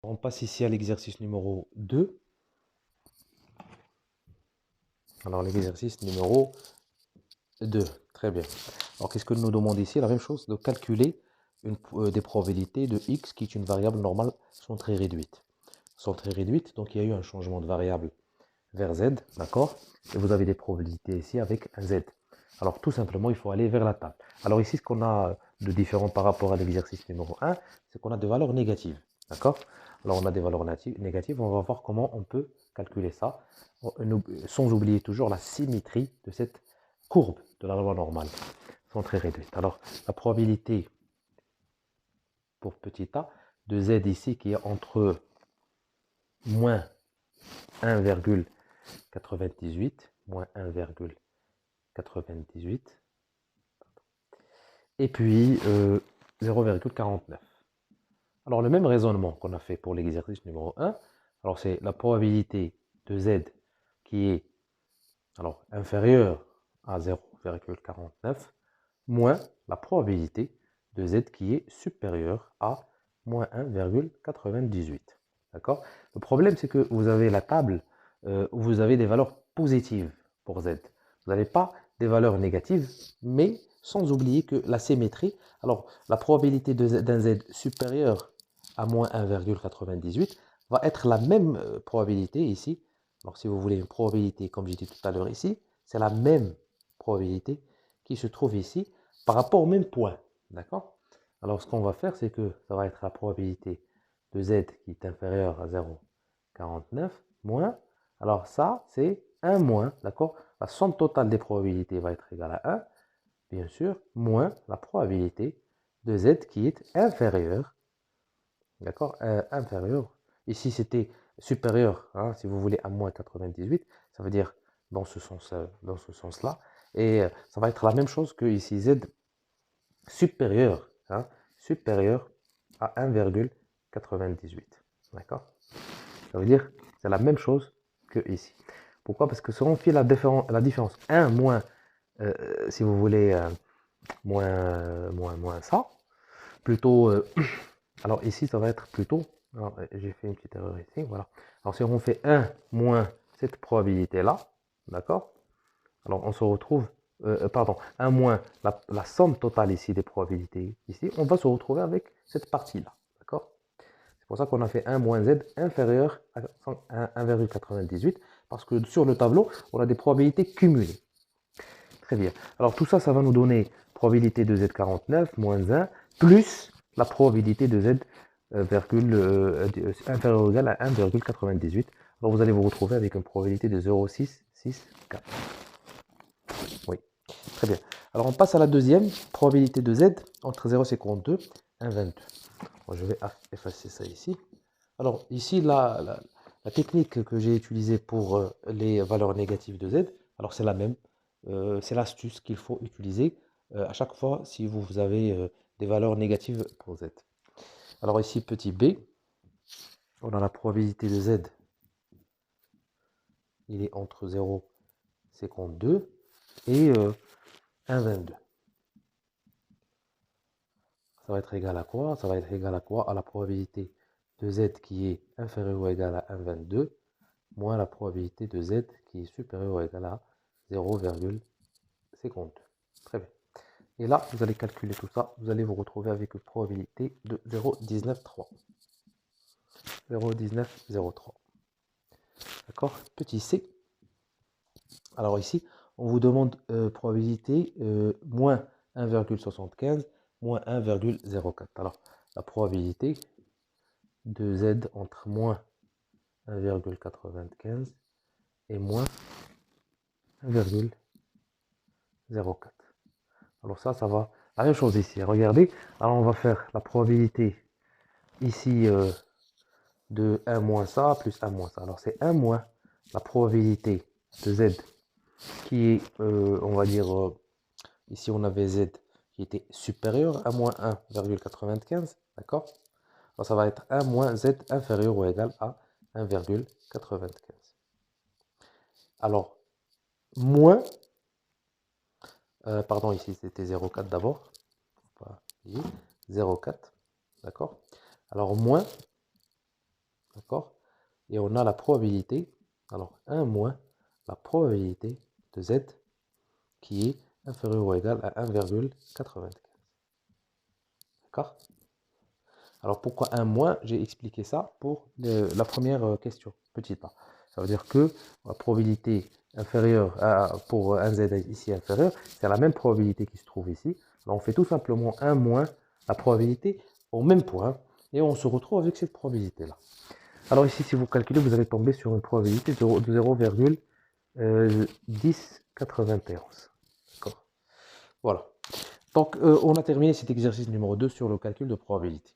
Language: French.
On passe ici à l'exercice numéro 2. Alors, l'exercice numéro 2. Très bien. Alors, qu'est-ce que nous demande ici? La même chose, de calculer des probabilités de x qui est une variable normale sont très réduites. Sont très réduites, donc il y a eu un changement de variable vers z, d'accord? Et vous avez des probabilités ici avec un z. Alors, tout simplement, il faut aller vers la table. Alors, ici, ce qu'on a de différent par rapport à l'exercice numéro 1, c'est qu'on a des valeurs négatives, d'accord? Alors, on a des valeurs négatives, on va voir comment on peut calculer ça, sans oublier toujours la symétrie de cette courbe de la loi normale, sont très réduites. Alors, la probabilité pour petit a de z ici qui est entre moins 1,98, moins 1,98, et puis 0,49. Alors, le même raisonnement qu'on a fait pour l'exercice numéro 1, alors c'est la probabilité de z qui est inférieure à 0,49 moins la probabilité de z qui est supérieure à moins 1,98. D'accord? Le problème, c'est que vous avez la table où vous avez des valeurs positives pour z. Vous n'avez pas des valeurs négatives, mais sans oublier que la symétrie, alors la probabilité d'un z supérieur à moins 1,98 va être la même probabilité ici. Alors si vous voulez une probabilité, comme j'ai dit tout à l'heure ici, c'est la même probabilité qui se trouve ici par rapport au même point. D'accord? Alors ce qu'on va faire, c'est que ça va être la probabilité de z qui est inférieure à 0,49 moins. Alors ça, c'est 1 moins, d'accord? La somme totale des probabilités va être égale à 1, bien sûr, moins la probabilité de z qui est inférieure, d'accord? Inférieure. Ici, c'était supérieur, hein, si vous voulez, à moins 98. Ça veut dire dans ce sens-là. Et ça va être la même chose que ici, z supérieur, hein, supérieur à 1,98. D'accord? Ça veut dire c'est la même chose que ici. Pourquoi? Parce que si on fait la différence 1 moins, si vous voulez, moins ça, plutôt, alors ici, ça va être plutôt, j'ai fait une petite erreur ici, voilà. Alors si on fait 1 moins cette probabilité-là, d'accord? Alors on se retrouve, pardon, 1 moins la somme totale ici des probabilités, ici, on va se retrouver avec cette partie-là, d'accord? C'est pour ça qu'on a fait 1 moins z inférieur à 1,98, parce que sur le tableau, on a des probabilités cumulées. Très bien. Alors tout ça, ça va nous donner probabilité de z49 moins 1, plus la probabilité de z inférieure ou égale à 1,98. Alors vous allez vous retrouver avec une probabilité de 0,664. Oui, très bien. Alors on passe à la deuxième, probabilité de z entre 0,52 et 1,22. Bon, je vais effacer ça ici. Alors ici, la technique que j'ai utilisée pour les valeurs négatives de z, alors c'est la même. C'est l'astuce qu'il faut utiliser à chaque fois si vous avez des valeurs négatives pour z. Alors ici, petit b, on a la probabilité de z, il est entre 0,52 et 1,22. Ça va être égal à quoi? Ça va être égal à quoi? À la probabilité de z qui est inférieure ou égale à 1,22 moins la probabilité de z qui est supérieure ou égale à 0,52. Très bien. Et là, vous allez calculer tout ça. Vous allez vous retrouver avec une probabilité de 0,193. 0,1903. D'accord? Petit c. Alors ici, on vous demande probabilité moins 1,75 moins 1,04. Alors, la probabilité de z entre moins 1,95 et moins 1,04. Alors ça va. La même chose ici. Regardez. Alors on va faire la probabilité ici de 1 moins ça plus 1 moins ça. Alors c'est 1 moins la probabilité de z qui est, on va dire, ici on avait z qui était supérieur à moins 1,95. D'accord? Alors ça va être 1 moins z inférieur ou égal à 1,95. Alors, moins, pardon, ici c'était 0,4 d'abord. 0,4, d'accord? Alors moins d'accord? Et on a la probabilité, alors 1 moins la probabilité de z qui est inférieur ou égal à 1,95. D'accord? Alors pourquoi 1 moins? J'ai expliqué ça pour la première question, petit a. Ça veut dire que la probabilité inférieure pour un z ici inférieur, c'est la même probabilité qui se trouve ici. Alors on fait tout simplement 1 moins la probabilité au même point et on se retrouve avec cette probabilité-là. Alors ici, si vous calculez, vous allez tomber sur une probabilité de 0,1091. D'accord? Voilà. Donc, on a terminé cet exercice numéro 2 sur le calcul de probabilité.